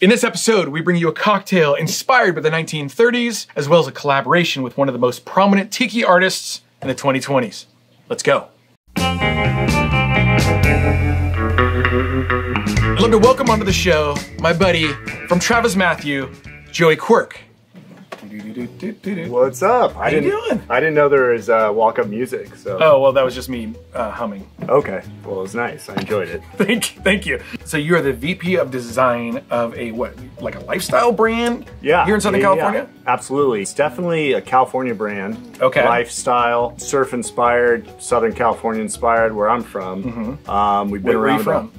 In this episode, we bring you a cocktail inspired by the 1930s, as well as a collaboration with one of the most prominent tiki artists in the 2020s. Let's go. I'd love to welcome onto the show my buddy from TravisMathew, Joey Quirk. What's up? How you doing? I didn't know there was walk-up music. So. Oh, well, that was just me humming. Okay. Well, it was nice. I enjoyed it. Thank you. So you are the VP of design of a what, like a lifestyle brand? Yeah. Here in Southern California? Yeah. Absolutely. It's definitely a California brand. Okay. Lifestyle, surf-inspired, Southern California-inspired, where I'm from. Mm-hmm. We've been Where around.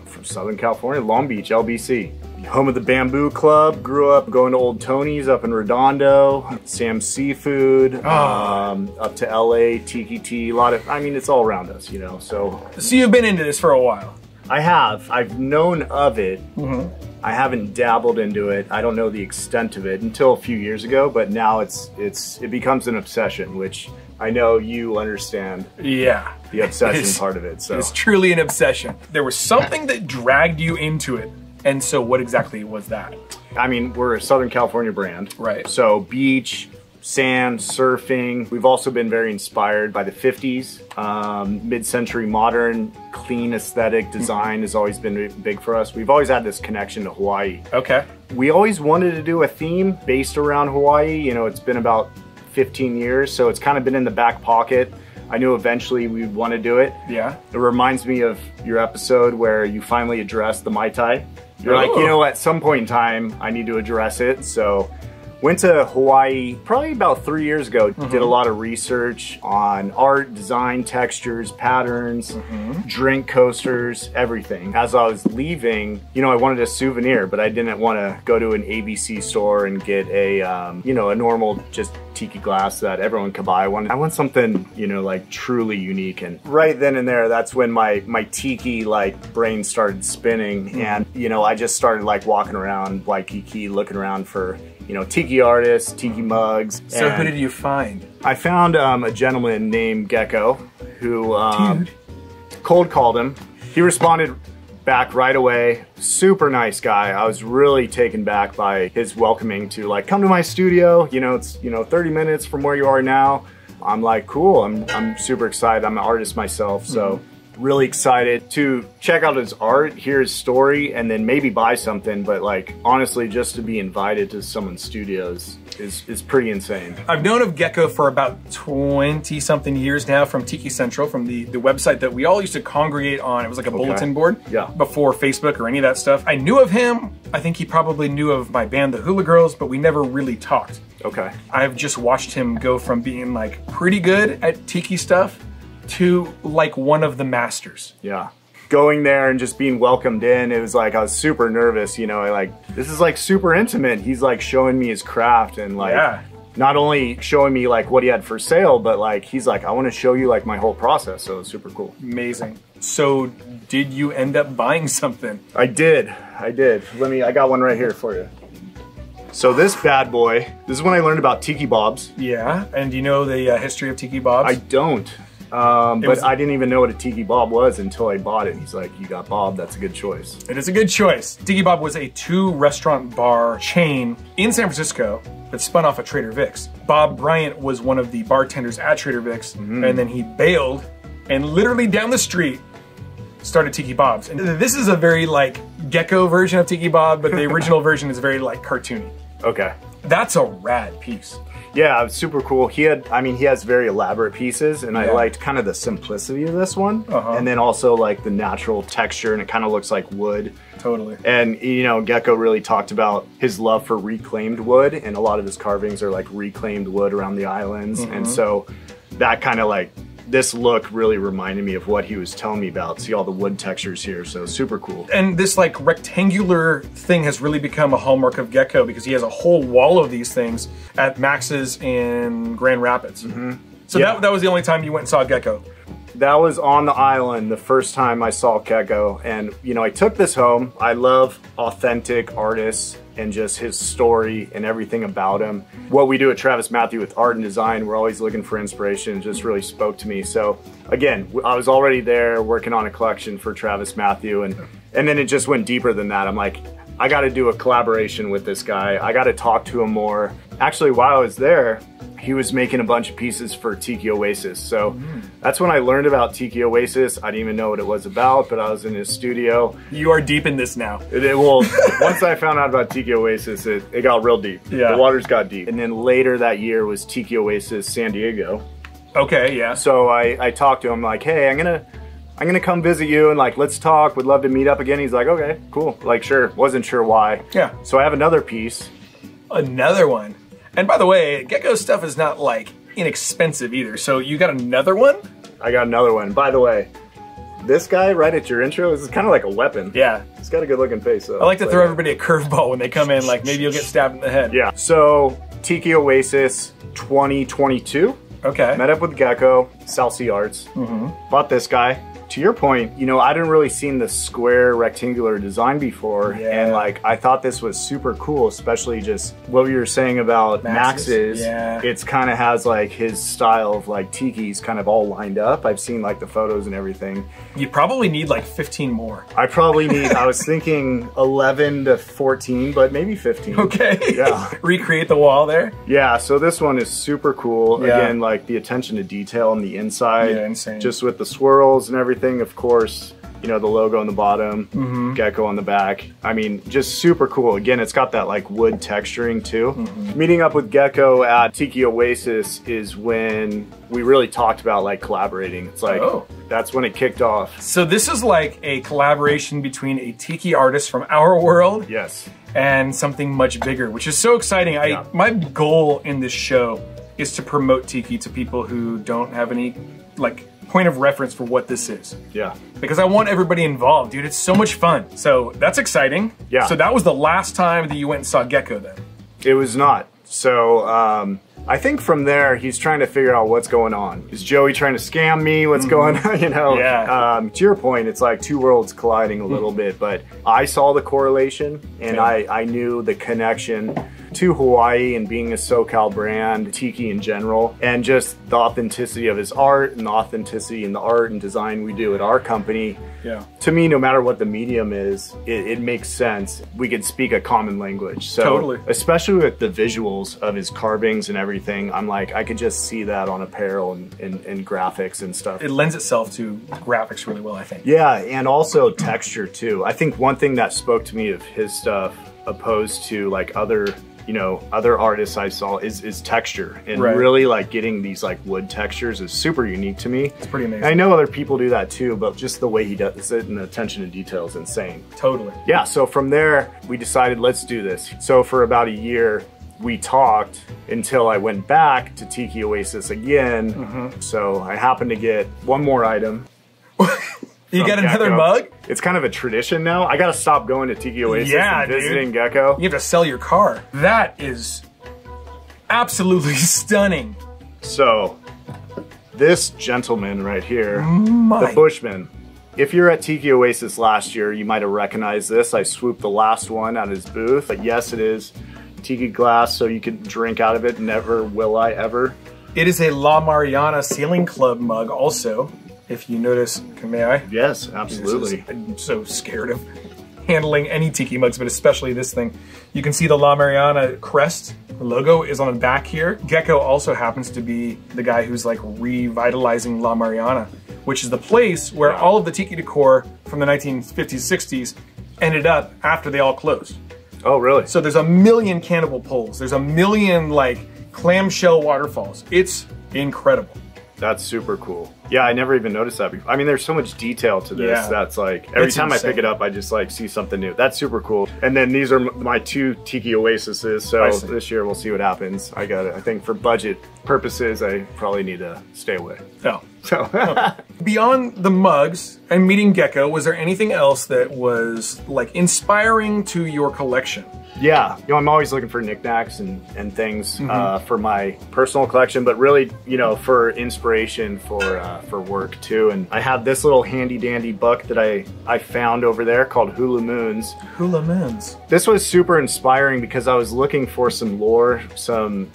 From Southern California, Long Beach, LBC. Home of the Bamboo Club. Grew up going to Old Tony's up in Redondo. Sam's Seafood. Up to LA, Tiki. A lot of, I mean, it's all around us, you know, so. So you've been into this for a while? I have. I've known of it. Mm-hmm. I haven't dabbled into it. I don't know the extent of it until a few years ago, but now it becomes an obsession, which I know you understand. Yeah. The obsession part of it. So it's truly an obsession. There was something that dragged you into it. And so what exactly was that? I mean, we're a Southern California brand. Right. So beach, sand, surfing. We've also been very inspired by the 50s. Mid-century modern, clean aesthetic design has always been big for us. We've always had this connection to Hawaii. Okay. We always wanted to do a theme based around Hawaii. You know, it's been about 15 years, so it's kind of been in the back pocket. I knew eventually we'd want to do it. Yeah. It reminds me of your episode where you finally addressed the Mai Tai. You're like, you know, at some point in time, I need to address it. So went to Hawaii probably about 3 years ago. Did a lot of research on art, design, textures, patterns, drink coasters, everything. As I was leaving, you know, I wanted a souvenir, but I didn't want to go to an ABC store and get a, you know, a normal just tiki glass that everyone could buy. I want something, you know, like truly unique. And right then and there, that's when my tiki like brain started spinning. And, you know, I just started like walking around Waikiki, looking around for, you know, tiki artists, tiki mugs. So who did you find? I found a gentleman named Gecko who cold called him. He responded back right away. Super nice guy. I was really taken back by his welcoming to like, come to my studio. You know, it's, you know, 30 minutes from where you are now. I'm like, cool. I'm super excited. I'm an artist myself. So really excited to check out his art, hear his story, and then maybe buy something. But like, honestly, just to be invited to someone's studios is pretty insane. I've known of Gecko for about 20 something years now from Tiki Central, from the website that we all used to congregate on. It was like a bulletin board before Facebook or any of that stuff. I knew of him. I think he probably knew of my band, the Hula Girls, but we never really talked. Okay. I've just watched him go from being like pretty good at tiki stuff to like one of the masters. Yeah. Going there and just being welcomed in, it was like I was super nervous, you know, this is like super intimate. He's like showing me his craft and like not only showing me like what he had for sale, but like he's like, I want to show you like my whole process. So it's super cool. Amazing. So did you end up buying something? I did. I got one right here for you. So this bad boy, this is when I learned about tiki bobs. Yeah, and do you know the history of tiki bobs? I don't. But I didn't even know what a tiki bob was until I bought it. He's like, you got Bob, that's a good choice. It is a good choice. Tiki Bob was a 2-restaurant bar chain in San Francisco that spun off at Trader Vic's. Bob Bryant was one of the bartenders at Trader Vic's, and then he bailed and literally down the street started Tiki Bob's. And this is a very like Gecko version of Tiki Bob, but the original version is very like cartoony. Okay. That's a rad piece. Yeah, it was super cool. He has very elaborate pieces, and I liked kind of the simplicity of this one. And then also like the natural texture, and it kind of looks like wood. Totally. And you know, Gecko really talked about his love for reclaimed wood, and a lot of his carvings are like reclaimed wood around the islands. And so that kind of like, this look really reminded me of what he was telling me about. See all the wood textures here, so super cool. And this like rectangular thing has really become a hallmark of Gecko because he has a whole wall of these things at Max's in Grand Rapids. So that was the only time you went and saw Gecko. That was on the island the first time I saw Gecko, and you know, I took this home. I love authentic artists and just his story and everything about him. What we do at TravisMathew with art and design, we're always looking for inspiration. It just really spoke to me. So again, I was already there working on a collection for TravisMathew, and then it just went deeper than that. I'm like, I got to do a collaboration with this guy. I got to talk to him more. Actually, while I was there, he was making a bunch of pieces for Tiki Oasis. So that's when I learned about Tiki Oasis. I didn't even know what it was about, but I was in his studio. You are deep in this now. Well, once I found out about Tiki Oasis, it got real deep. Yeah. The waters got deep. And then later that year was Tiki Oasis San Diego. Okay, yeah. So I talked to him like, hey, I'm gonna come visit you and like, let's talk. Would love to meet up again. He's like, okay, cool. Like, sure. Wasn't sure why. Yeah. So I have another piece. Another one. And by the way, Gecko'z stuff is not like inexpensive either. So you got another one? I got another one. By the way, this guy right at your intro is kind of like a weapon. Yeah. He's got a good looking face though. I like to throw everybody a curveball when they come in, like maybe you'll get stabbed in the head. Yeah. So Tiki Oasis 2022. Okay. Met up with Gecko, South Sea Arts. Bought this guy. To your point, you know, I didn't really seen the square rectangular design before. And like, I thought this was super cool, especially just what you were saying about Max's. Yeah. It's kind of has like his style of like Tiki's kind of all lined up. I've seen like the photos and everything. You probably need like 15 more. I probably need, I was thinking 11 to 14, but maybe 15. Okay. Yeah. Recreate the wall there. Yeah, so this one is super cool. Yeah. Again, like the attention to detail on the inside. Yeah, insane. Just with the swirls and everything, of course, you know, the logo on the bottom, Gecko on the back. I mean, just super cool. Again, it's got that like wood texturing too. Meeting up with Gecko at Tiki Oasis is when we really talked about like collaborating. It's like, that's when it kicked off. So this is like a collaboration between a Tiki artist from our world. Yes. And something much bigger, which is so exciting. My goal in this show is to promote Tiki to people who don't have any like point of reference for what this is. Yeah. Because I want everybody involved, dude. It's so much fun. So that's exciting. Yeah. So that was the last time that you went and saw Gecko then? It was not. So I think from there, he's trying to figure out what's going on. Is Joey trying to scam me? What's going on? You know, to your point, it's like two worlds colliding a little bit, but I saw the correlation and I knew the connection to Hawaii and being a SoCal brand, Tiki in general, and just the authenticity of his art and the authenticity in the art and design we do at our company. Yeah. To me, no matter what the medium is, it makes sense. We could speak a common language. So, totally. Especially with the visuals of his carvings and everything, I'm like, I could just see that on apparel and graphics and stuff. It lends itself to graphics really well, I think. Yeah, and also texture too. I think one thing that spoke to me of his stuff, opposed to like other, you know, other artists I saw is texture, and really like getting these like wood textures is super unique to me. It's pretty amazing. I know other people do that too, but just the way he does it and the attention to detail is insane. Totally. Yeah, so from there we decided let's do this. So for about a year we talked until I went back to Tiki Oasis again. So I happened to get one more item. You got another Gecko. mug? It's kind of a tradition now. I gotta stop going to Tiki Oasis and visiting Gecko. You have to sell your car. That is absolutely stunning. So, this gentleman right here, the Bushman. If you're at Tiki Oasis last year, you might have recognized this. I swooped the last one out of his booth. But yes, it is Tiki glass, so you can drink out of it. Never will I ever. It is a La Mariana Sailing Club mug also. If you notice, may I? Yes, absolutely. I'm so scared of handling any Tiki mugs, but especially this thing. You can see the La Mariana crest. The logo is on the back here. Gecko also happens to be the guy who's like revitalizing La Mariana, which is the place where all of the Tiki decor from the 1950s, 60s ended up after they all closed. Oh, really? So there's a million cannibal poles. There's a million like clamshell waterfalls. It's incredible. That's super cool. Yeah, I never even noticed that before. I mean, there's so much detail to this that's like, every time I pick it up, I just like see something new. That's super cool. And then these are my two Tiki Oasises, so this year we'll see what happens. I got it. I think for budget purposes, I probably need to stay away. Oh. So beyond the mugs and meeting Gecko, was there anything else that was like inspiring to your collection? Yeah, you know, I'm always looking for knickknacks and things for my personal collection, but really, you know, for inspiration for work too. And I have this little handy dandy book that I found over there called Hula Moons. Hula Moons. This was super inspiring because I was looking for some lore, some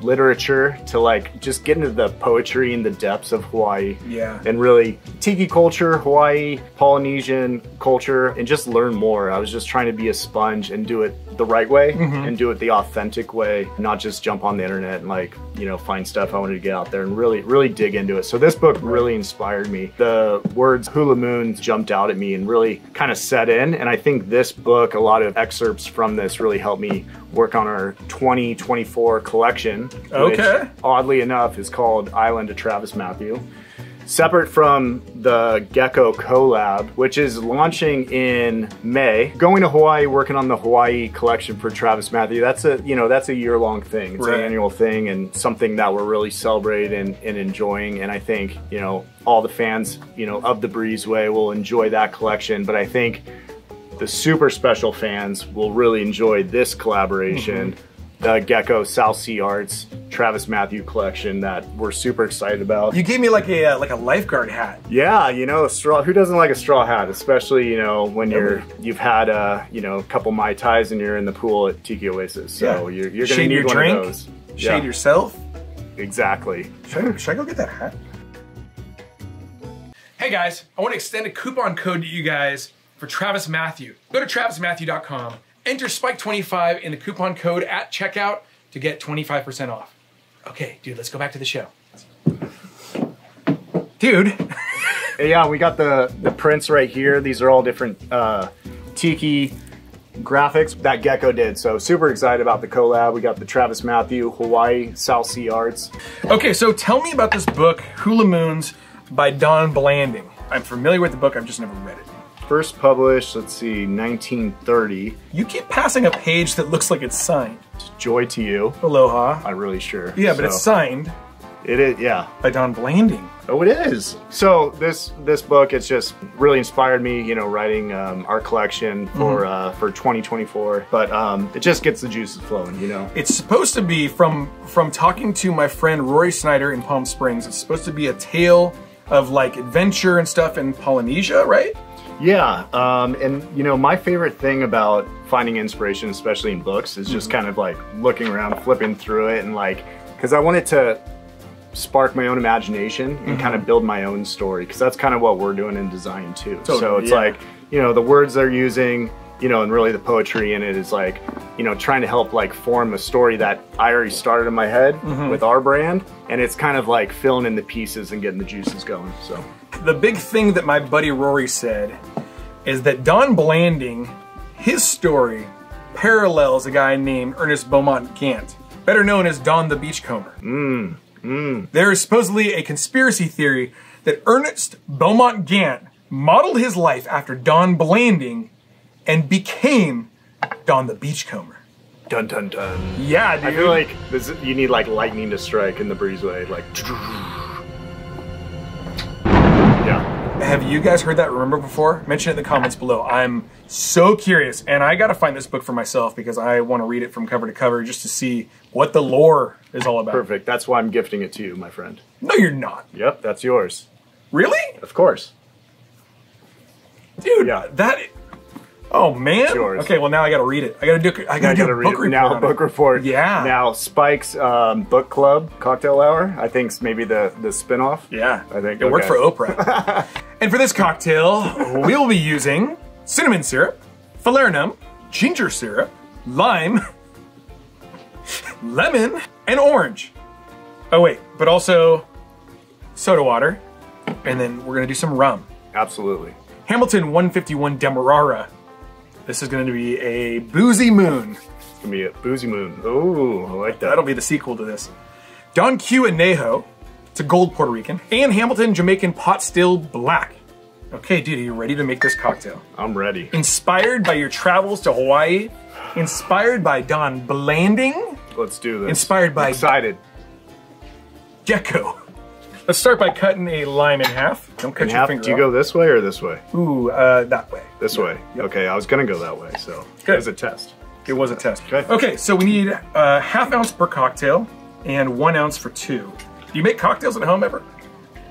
literature to like just get into the poetry and the depths depths of Hawaii. Yeah. And really Tiki culture, Hawaii, Polynesian culture, and just learn more. I was just trying to be a sponge and do it the right way and do it the authentic way, not just jump on the internet and like, you know, find stuff. I wanted to get out there and really dig into it. So this book really inspired me. The words Hula Moon jumped out at me and really kind of set in. And I think this book, a lot of excerpts from this really helped me work on our 2024 collection, which oddly enough is called Island of TravisMathew. Separate from the Gecko collab, which is launching in May. Going to Hawaii, working on the Hawaii collection for TravisMathew, that's a year-long thing. It's an annual thing and something that we're really celebrating and enjoying. And I think, you know, all the fans, you know, of the Breezeway will enjoy that collection. But I think the super special fans will really enjoy this collaboration. The Gecko'z South Sea Arts TravisMathew collection that we're super excited about. You gave me like a lifeguard hat. Yeah, you know, straw. Who doesn't like a straw hat? Especially, you know, when you've had you know, a couple Mai Tais and you're in the pool at Tiki Oasis. So you're gonna need one of those. Shade yourself. Exactly. Should I go get that hat? Hey guys, I want to extend a coupon code to you guys for TravisMathew. Go to TravisMathew.com. Enter Spike25 in the coupon code at checkout to get 25% off. Okay, dude, let's go back to the show. Dude. Yeah, we got the prints right here. These are all different Tiki graphics that Gecko did. So super excited about the collab. We got the TravisMathew Hawaii South Sea Arts. Okay, so tell me about this book, Hula Moons by Don Blanding. I'm familiar with the book, I've just never read it. First published, let's see, 1930. You keep passing a page that looks like it's signed. Joy to you. Aloha. I'm really sure. Yeah, but it's signed. It is, yeah. By Don Blanding. Oh, it is. So this book, it's just really inspired me, you know, writing our collection for 2024. But it just gets the juices flowing, you know. It's supposed to be, from talking to my friend Rory Snyder in Palm Springs, it's supposed to be a tale of like adventure and stuff in Polynesia, right? Yeah, and you know, my favorite thing about finding inspiration, especially in books, is just kind of like looking around, flipping through it, and like, because I wanted to spark my own imagination and kind of build my own story, because that's kind of what we're doing in design too. So it's like, you know, the words they're using, you know, and really the poetry in it is like, you know, trying to help like form a story that I already started in my head with our brand, and it's kind of like filling in the pieces and getting the juices going, so. The big thing that my buddy Rory said is that Don Blanding, his story parallels a guy named Ernest Beaumont Gant, better known as Don the Beachcomber. There is supposedly a conspiracy theory that Ernest Beaumont Gant modeled his life after Don Blanding and became Don the Beachcomber. Dun dun dun. Yeah, dude. I feel like you need like lightning to strike in the Breezeway, like. Yeah. Have you guys heard that remember before? Mention it in the comments below. I'm so curious, and I gotta find this book for myself because I want to read it from cover to cover just to see what the lore is all about. Perfect. That's why I'm gifting it to you, my friend. No, you're not. Yep, that's yours. Really? Of course. Dude, that... Oh, man. Yours. Okay, well, now I gotta read it. I gotta do a book report. Now, book report. Yeah. Now, Spike's book club cocktail hour, I think is maybe the spinoff. Yeah. I think it worked for Oprah. And for this cocktail, we'll be using cinnamon syrup, falernum, ginger syrup, lime, lemon, and orange. Oh, wait, but also soda water. And then we're gonna do some rum. Absolutely. Hamilton 151 Demerara. This is going to be a boozy moon. It's going to be a boozy moon. Oh, I like that. That'll be the sequel to this. Don Q Anejo. It's a gold Puerto Rican. And Hamilton Jamaican Pot Still Black. Okay, dude, are you ready to make this cocktail? I'm ready. Inspired by your travels to Hawaii. Inspired by Don Blanding. Let's do this. Inspired by... Excited. Gecko. Let's start by cutting a lime in half. Don't cut your finger off. Do you go this way or this way? Ooh, that way. This way. Yep. Okay, I was gonna go that way, so good. It was a test. It was a test. Okay. Okay, so we need ½ ounce per cocktail and 1 ounce for 2. Do you make cocktails at home ever?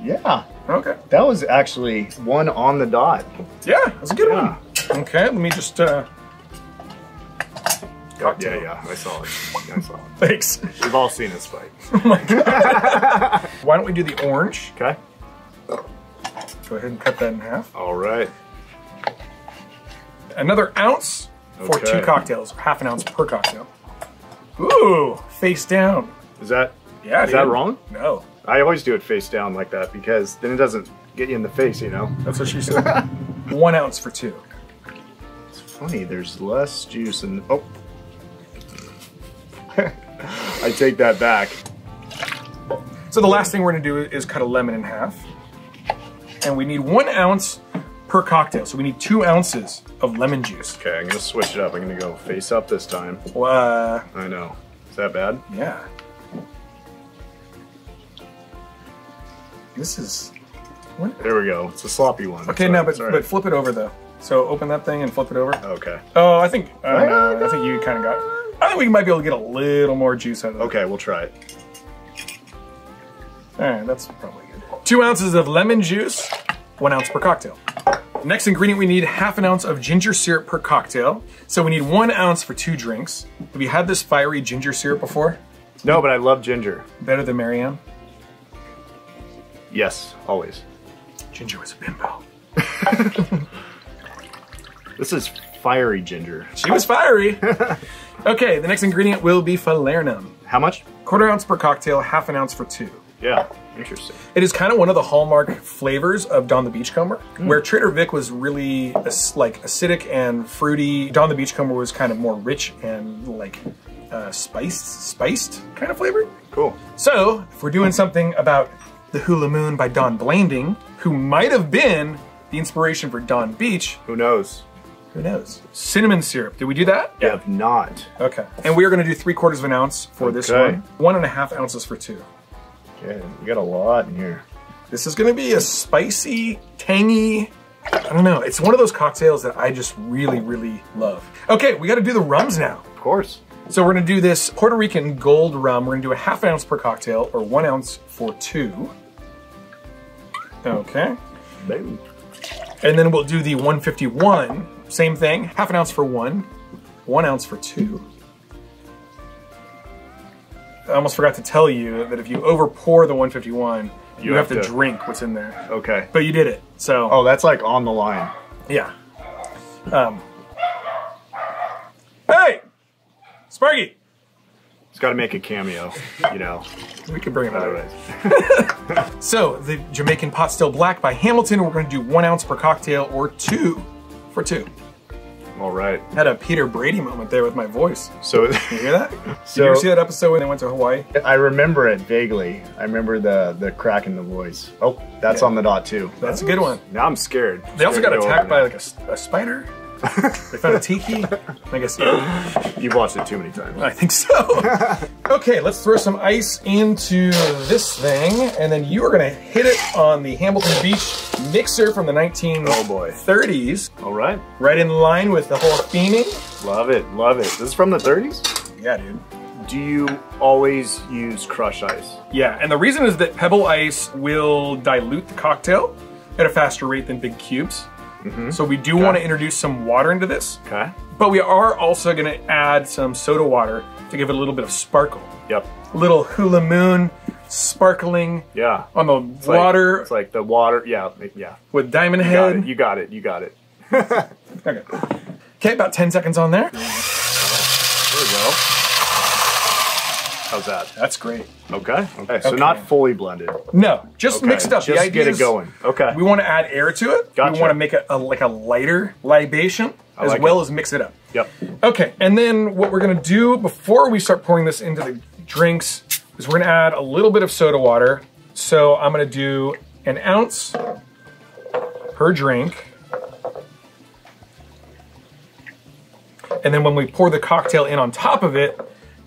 Yeah. Okay. That was actually one on the dot. Yeah, that's a good one. Okay, let me just cocktail. Yeah, I saw it. I saw it. Thanks. We've all seen this fight. Oh my God. Why don't we do the orange? Okay. Go ahead and cut that in half. All right. Another ounce for Okay. 2 cocktails, half an ounce per cocktail. Ooh, face down. Is that Yeah, is that wrong? No. I always do it face down like that because then it doesn't get you in the face, you know? That's what she said. 1 ounce for 2. It's funny, there's less juice in... Oh. I take that back. So the last thing we're gonna do is cut a lemon in half. And we need 1 ounce per cocktail. So we need 2 ounces of lemon juice. Okay, I'm gonna switch it up. I'm gonna go face up this time. I know. Is that bad? Yeah. This is... What? There we go. It's a sloppy one. Okay, no, but flip it over though. So open that thing and flip it over. Okay. Oh, I think, I don't know. I think you kind of got... I think we might be able to get a little more juice out of it. Okay, we'll try it. All right, that's probably good. 2 ounces of lemon juice, 1 ounce per cocktail. Next ingredient, we need half an ounce of ginger syrup per cocktail. So we need 1 ounce for 2 drinks. Have you had this fiery ginger syrup before? No, but I love ginger. Better than Marianne? Yes, always. Ginger was a bimbo. This is fiery ginger. She was fiery. Okay, the next ingredient will be falernum. How much? 1/4 ounce per cocktail, half an ounce for 2. Yeah, interesting. It is kind of one of the hallmark flavors of Don the Beachcomber, where Trader Vic was really like acidic and fruity. Don the Beachcomber was kind of more rich and like spiced kind of flavor. Cool. So if we're doing something about the Hula Moon by Don Blanding, who might have been the inspiration for Don Beach, Who knows? who knows? Cinnamon syrup, did we do that? I have not. Okay. And we are gonna do 3/4 of an ounce for this Okay. one. 1.5 ounces for 2. Okay, we got a lot in here. This is gonna be a spicy, tangy, I don't know. It's one of those cocktails that I just really, really love. Okay, we gotta do the rums now. Of course. So we're gonna do this Puerto Rican gold rum. We're gonna do a half ounce per cocktail, or 1 ounce for 2. Okay. Baby. And then we'll do the 151, same thing, half an ounce for 1, 1 ounce for 2. I almost forgot to tell you that if you over pour the 151, you have to drink what's in there. Okay. But you did it, so. Oh, that's like on the line. Yeah. Hey! Sparky! It's got to make a cameo, you know. We could bring it out. Otherwise. So, the Jamaican Pot Still Black by Hamilton, we're gonna do 1 ounce per cocktail, or 2 for 2. All right. Had a Peter Brady moment there with my voice. So, You hear that? Did you ever see that episode when they went to Hawaii? I remember it vaguely. I remember the crack in the voice. Oh, that's on the dot too. That's a good one. Now I'm scared. They also got Scared to go attacked by over like a spider. They found a tiki. I guess, yeah. there. You've watched it too many times. I think so. Okay, let's throw some ice into this thing, and then you are gonna hit it on the Hamilton Beach mixer from the 1930s. All right. Right in line with the whole theming. Love it, love it. This is from the 30s? Yeah, dude. Do you always use crushed ice? Yeah, and the reason is that pebble ice will dilute the cocktail at a faster rate than big cubes. So we do want to introduce some water into this. Okay. But we are also going to add some soda water to give it a little bit of sparkle. Yep. A little Hula Moon sparkling Yeah. on the water It's like the water, yeah, yeah. with Diamond Got Head. it, you got it, you got it. Okay. Okay, about 10 seconds on there. There we go. How's that? That's great. Okay. Okay. So Okay. not fully blended. No, just Okay. mixed up. Just the idea get it is going. Okay. We want to add air to it. Gotcha. We want to make it like a lighter libation as like well it. as mix it up. Yep. Okay, and then what we're gonna do before we start pouring this into the drinks is we're gonna add a little bit of soda water. So I'm gonna do 1 ounce per drink. And then when we pour the cocktail in on top of it,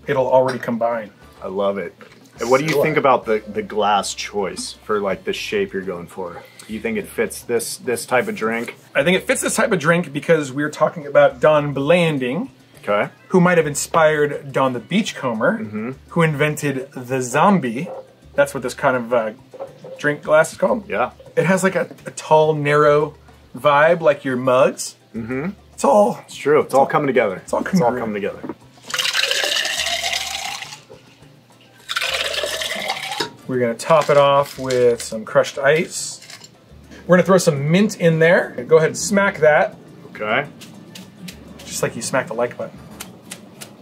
it'll already combine. I love it. And what do you think about the glass choice for like the shape you're going for? Do you think it fits this type of drink? I think it fits this type of drink because we're talking about Don Blanding, Okay. who might have inspired Don the Beachcomber, who invented the zombie. That's what this kind of drink glass is called. Yeah. It has like a tall, narrow vibe, like your mugs. It's all It's true. It's all coming together. It's all coming coming together. We're gonna top it off with some crushed ice. We're gonna throw some mint in there. Go ahead and smack that. Okay. Just like you smack the like button.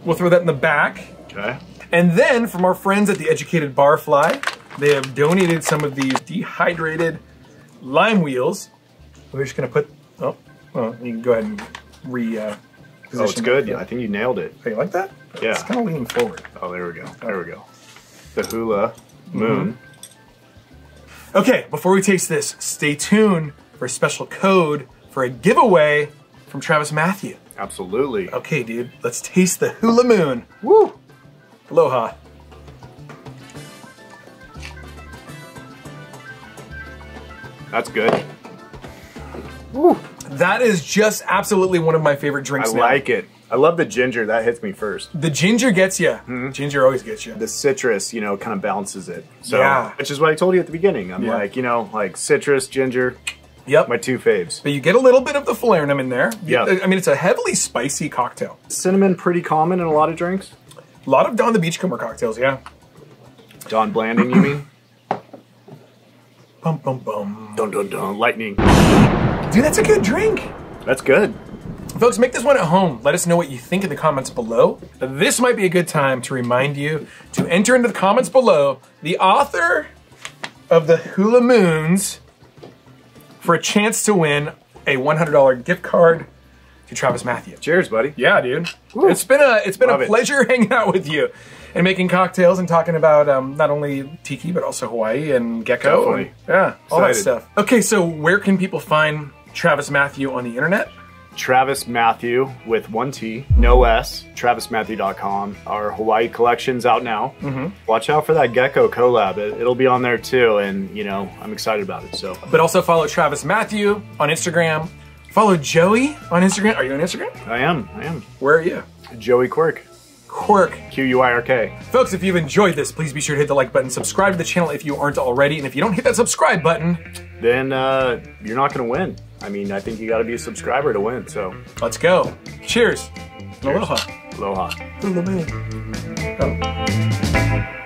We'll throw that in the back. Okay. And then from our friends at the Educated Barfly, they have donated some of these dehydrated lime wheels. We're just gonna put, oh, well, you can go ahead and position. Oh, it's good. Yeah, I think you nailed it. Oh, you like that? Yeah. It's kind of leaning forward. Oh, there we go. There we go. The Hula Moon. Okay, before we taste this, stay tuned for a special code for a giveaway from TravisMathew. Absolutely. Okay, dude, let's taste the Hula Moon. Woo! Aloha. That's good. Woo. That is just absolutely one of my favorite drinks now. I like it. I love the ginger. That hits me first. The ginger gets you. Ginger always gets you. The citrus, you know, kind of balances it. So, yeah. Which is what I told you at the beginning. I'm like, you know, like citrus, ginger. Yep. My two faves. But you get a little bit of the falernum in there. Yeah. I mean, it's a heavily spicy cocktail. Cinnamon pretty common in a lot of drinks. A lot of Don the Beachcomber cocktails, yeah. Don Blanding, you mean? Bum, bum, bum. Dun, dun, dun. Lightning. Dude, that's a good drink. That's good. Folks, make this one at home. Let us know what you think in the comments below. This might be a good time to remind you to enter into the comments below the author of the Hula Moons for a chance to win a $100 gift card to TravisMathew. Cheers, buddy. Yeah, dude. Woo. It's been a Love it. pleasure hanging out with you and making cocktails and talking about not only Tiki but also Hawaii and Gecko. Definitely. And, yeah, all that Excited. stuff. Okay, so where can people find TravisMathew on the internet? TravisMathew with one T, no S, TravisMathew.com. Our Hawaii collection's out now. Watch out for that Gecko collab. It'll be on there too, and you know, I'm excited about it. So, But also follow TravisMathew on Instagram. Follow Joey on Instagram. Are you on Instagram? I am. Where are you? Joey Quirk. Quirk. Quirk. Folks, if you've enjoyed this, please be sure to hit the like button, subscribe to the channel if you aren't already, and if you don't hit that subscribe button, Then you're not gonna win. I mean, I think you gotta be a subscriber to win, so. let's go. Cheers. Aloha. Aloha. Hula Moon. Oh.